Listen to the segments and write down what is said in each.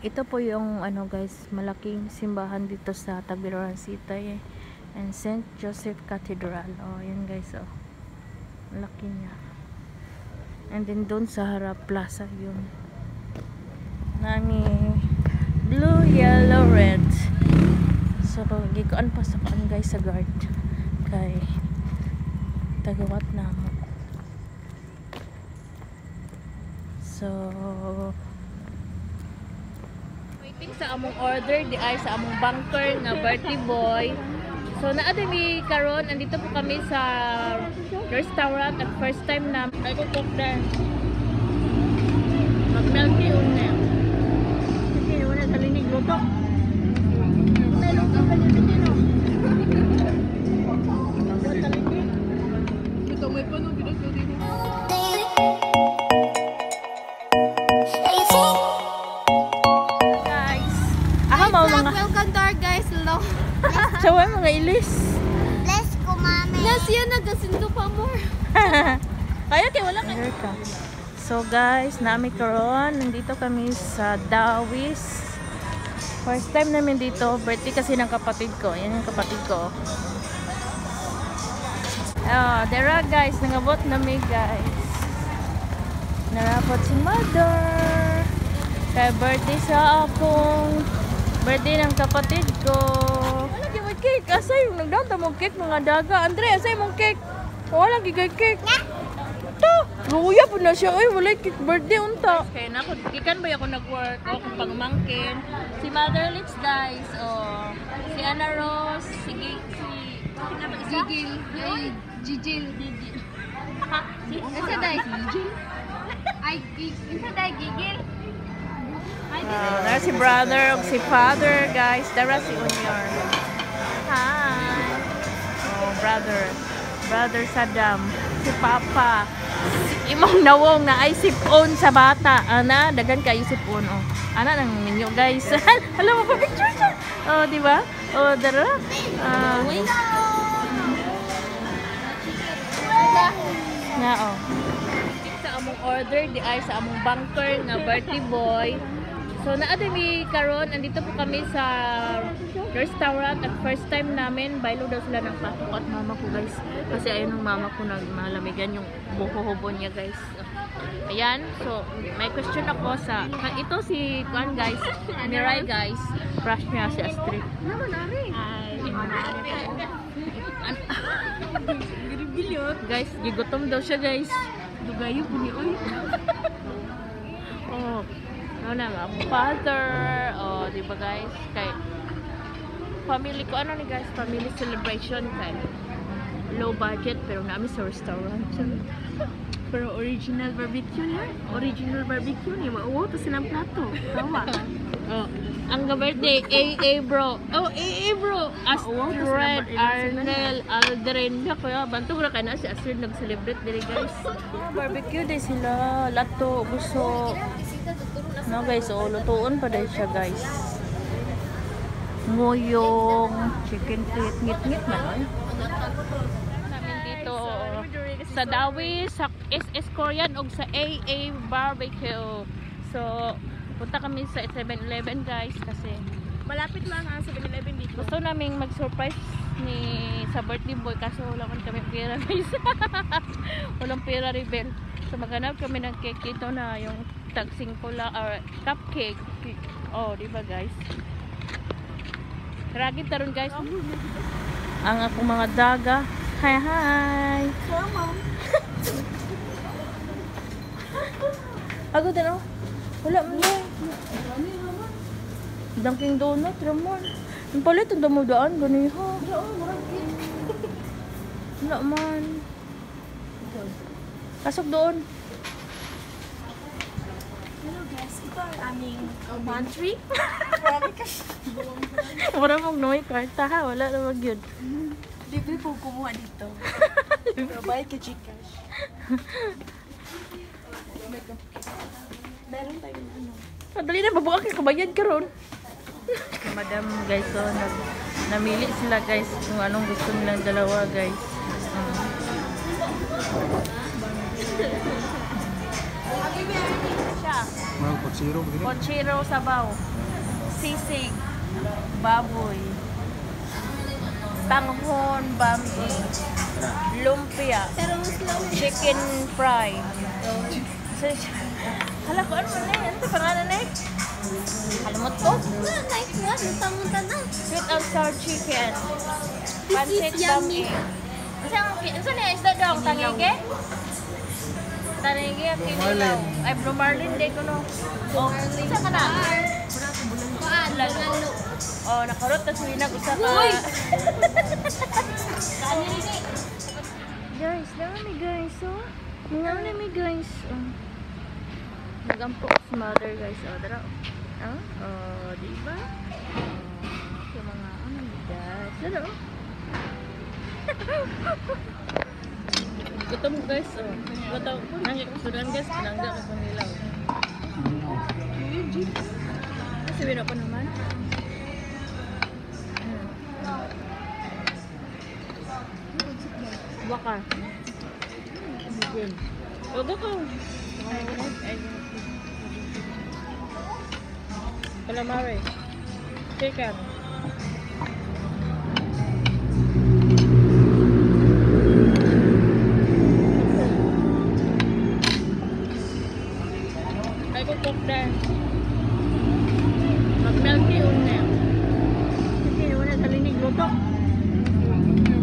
Ito po yung ano guys, malaking simbahan dito sa Tabiroan City and St. Joseph Cathedral. Oh, yan guys, oh. Malaki niya. And then doon sa harap plaza yun. Nami blue, yellow, red. So, gikuan pa sa kaan guys sa guard. Kay tagawat na mo. So, waiting sa among order di ay sa among banker nga birthday boy. So naadto mi karon, andito po kami sa restaurant at first time na ay ko cook din. Mag-melty una. Kasi wala sa linig luto. Meron ka pa dito no. Wala linig. Ito may pano dito dito. Welcome to our guys. Hello. Sawa mga ilis. Let's go, mami. Yes, yan nagasindo pa more. Kaya kay wala kay. So guys, nami karon nandito kami sa Dawis. First time namin dito, birthday kasi ng kapatid ko. Yan yung kapatid ko. Oh, dera guys, nangabot nami guys. Narapot si mother. Kaya birthday sa akong birthday ng kapatid ko. Wala di may cake. Asay yung nagdanta mong cake mga daga. Andre, asay mong cake. Wala gigay cake. Ito. Luya po na siya. Ay, wala cake birthday unta. Kaya na ako, ikan ba ako nag-work o kung pangmangkin. Si Mother Lips guys. Oh. Si Ana Rose. Si Gigil. Gigil. Isa day. Gigil. Ay, isa day Gigil. Dara si brother, si father, guys. Dara si Unyor. Hi. Oh, brother Saddam. Si Papa. Si imong nawong na ay sipon sa bata. Ana, dagan kayo sipon. Oh. Ana nang ninyo, guys. Hello, mo picture siya. Oh, di ba? Oh, dara. Na oh. Sa among order di ay sa among banker nga birthday boy. So naadto mi karon, andito po kami sa restaurant at first time namin. Baylo daw sila ng papa ko at mama ko guys. Kasi ayun ng mama ko nagmalamigan yung buho-hubo niya guys. Ayan, so may question ako sa ito si Juan guys, Mirai guys. Crush niya si Astrid. Naman ari. Guys, gigutom daw siya guys. Dugayo po ni oy. Oh. Ano na nga, father, oh, di ba guys, kay family ko, ano ni guys, family celebration kay low budget, pero namin sa restaurant. Pero original barbecue niya. Original barbecue niya. Mauwo to silang plato. Tawa. Oh, ang birthday, AA bro. Oh, AA bro. Astrid, Arnel, Aldrin. Kaya, banto ko na kayo na si Astrid nag-celebrate dili guys. Barbecue din sila, lato, gusto. No guys, so lutuon pa din siya guys. Nguyong, chicken feet, ngit-ngit man. Namin dito sa Dawis, sa SS Korean o sa AA Barbecue. So, punta kami sa 7-Eleven guys kasi Malapit lang ang 7-Eleven dito. gusto naming mag-surprise sa birthday boy kaso wala man kami pera guys. Walang pera rebel. So maghanap kami ng cake dito na yung tagsing pula or cupcake. Oh, di ba guys? Ragit taron guys. Ang akong mga daga. Hi hi. Hello, mom. Ako din oh. Wala man yan. Dunkin Donut, Ramon. Yung palit, ang damodaan, gano'n ha. Wala man. Pasok doon. Hello guys, ito ang aming pantry. Wala mong noy kwarta ha, wala na mag-yun. Libre po kumuha dito. Pero bayad ka Gcash. Meron tayong ano. Madali na, babuak yung kabayad ka ron. Madam guys, so namili sila guys kung anong gusto nilang dalawa guys. Siya. Mga potsiro begini. Pochiro sabaw. Sisig. Baboy. Tanghon, bambi. Lumpia. Chicken fry. Hala ko, ano na eh? Ano ito pangalan na eh? Halimot ko? Sweet and sour chicken. Pancit bambi. Saan na isda daw? Tangige? Tangige, kinilaw. Ay, Blue Marlin, di ko no. Oh, saan ka na? Bulalo. Oh, nakarot na suwinag usa ka. Guys, dami guys, oh. Dami guys, oh. Nagampo si mother guys, oh, dara. Oh, diba? Oh, yung mga ano guys, dara. Gutom guys, oh. Gutom. Nangik sudan guys, pinangga ko panilaw. Kasi bino ko naman. Bakar. Ogo ko. Calamari. Chicken. Ay ko cook din. Mag-melty una. Kasi wala sa linig luto.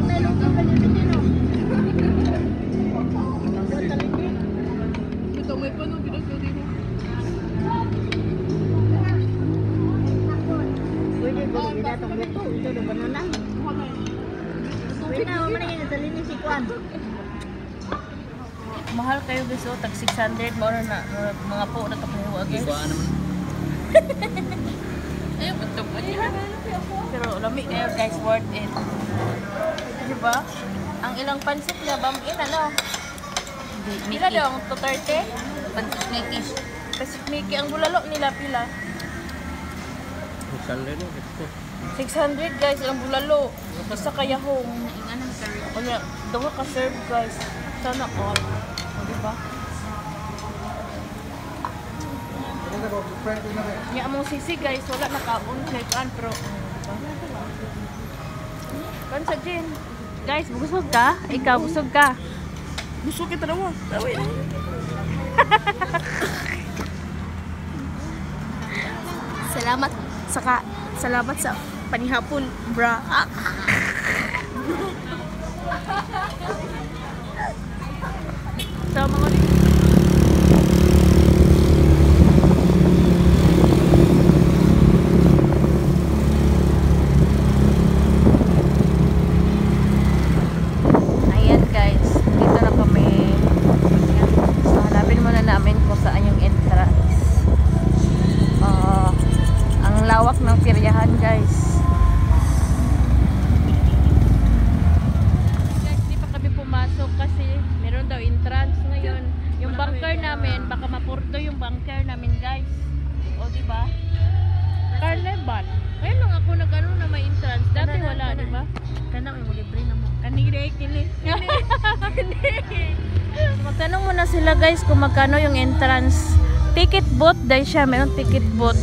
Melong ka pa dito din, oh. Ito may pa nung pinagpili mo. Pwede ba binatang luto? Ito na banana. Pwede na, wala na sa linis si Kwan. Mahal kayo guys, oh. Tag 600. Maura na. Mga po na ito kumuha guys. Ayun, betul pa niya. Pero lami kayo guys, worth it. Diba? Ang ilang pansit niya, bam-in, ano? Pila daw ang 230? Pansit Mickey. Pansit Mickey. Ang bulalo nila, pila? 600 guys, ang bulalo. Basta kayahong. Kaya, dawa ka serve guys. Sana all. O, diba? Nga among sisi guys, wala nakaon kailan pero kan sa Jen. Guys, busog ka? Ikaw busog ka? Busog kita naman. Tawin. Salamat sa panihapon, bra. So, mga ayan guys, dito na kami. So, hanapin muna namin kung saan yung entrance. Ang lawak ng piryahan guys. Guys, di pa kami pumasok kasi meron daw entrance ngayon. Yung bunker namin, baka mapurto yung bunker namin guys. O diba? Carnival. Ngayon lang ako nag-ano na may entrance. Dati wala, diba? Kana may libre na mo. Kanire, kini. Magtanong muna sila guys kung magkano yung entrance. Ticket booth dahil siya, meron ticket booth.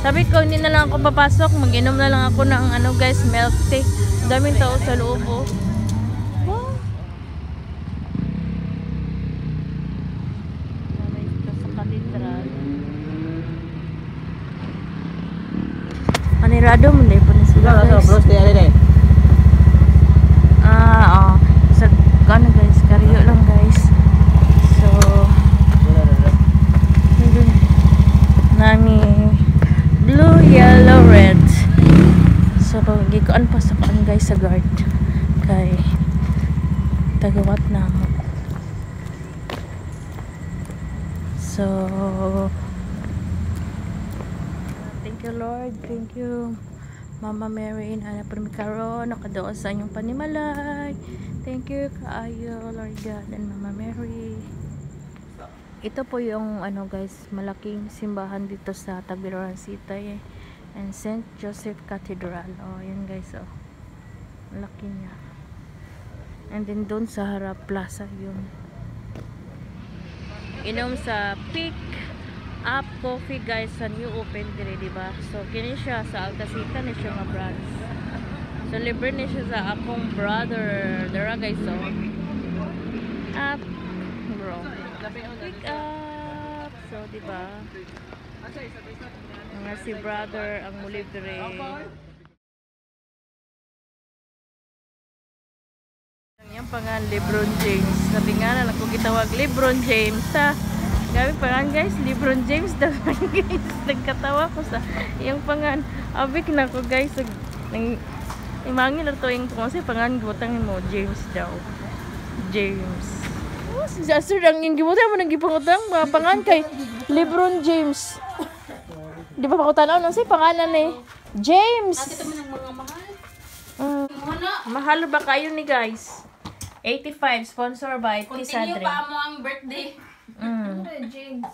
Sabi ko, hindi na lang ako papasok. Mag-inom na lang ako ng ano guys, milk tea. Daming tao sa loob, oh. Wow. Dito sa katedral. Manirado mo na po na sila guys. Oh. Sa gano guys, kariyo lang guys. So, nani blue, yellow, red. So, gikuan pa sa paan guys sa guard. Kay tagawat na mo. So, thank you Lord, thank you Mama Mary, Ana Primicaro, nakadoon sa inyong panimalay. Thank you kaayo Lord God and Mama Mary. Ito po yung ano guys, malaking simbahan dito sa Tabiroan City and St. Joseph Cathedral. Oh, yan guys, oh. Malaki niya. And then doon sa harap plaza yun. Inom sa Peak Up Coffee guys sa new open dire, di ba? So kini siya sa Alcacita ni siya nga branch. So libre ni siya sa akong brother. Dara guys, so up bro. Pick up. So di ba? Nga si brother ang mulibre. Yung pangan Lebron James. Natinganan ako gitawag Lebron James ha. Gabi pangan guys, Lebron James daw guys. Nagkatawa ko sa yung pangan. Abik na ko guys. Imangin na to yung kasi pangan gibutangin mo James daw. James. Oh, si Jasur ang gibutang mo nang gipangutang mga pangan kay Lebron James. Di ba pakutanaw nang si pangalan ni James. Nakita mo ng mga mahal. Mahal ba kayo ni guys? 85 sponsor by Tisadre. Continue pa mo ang birthday. Mm. James.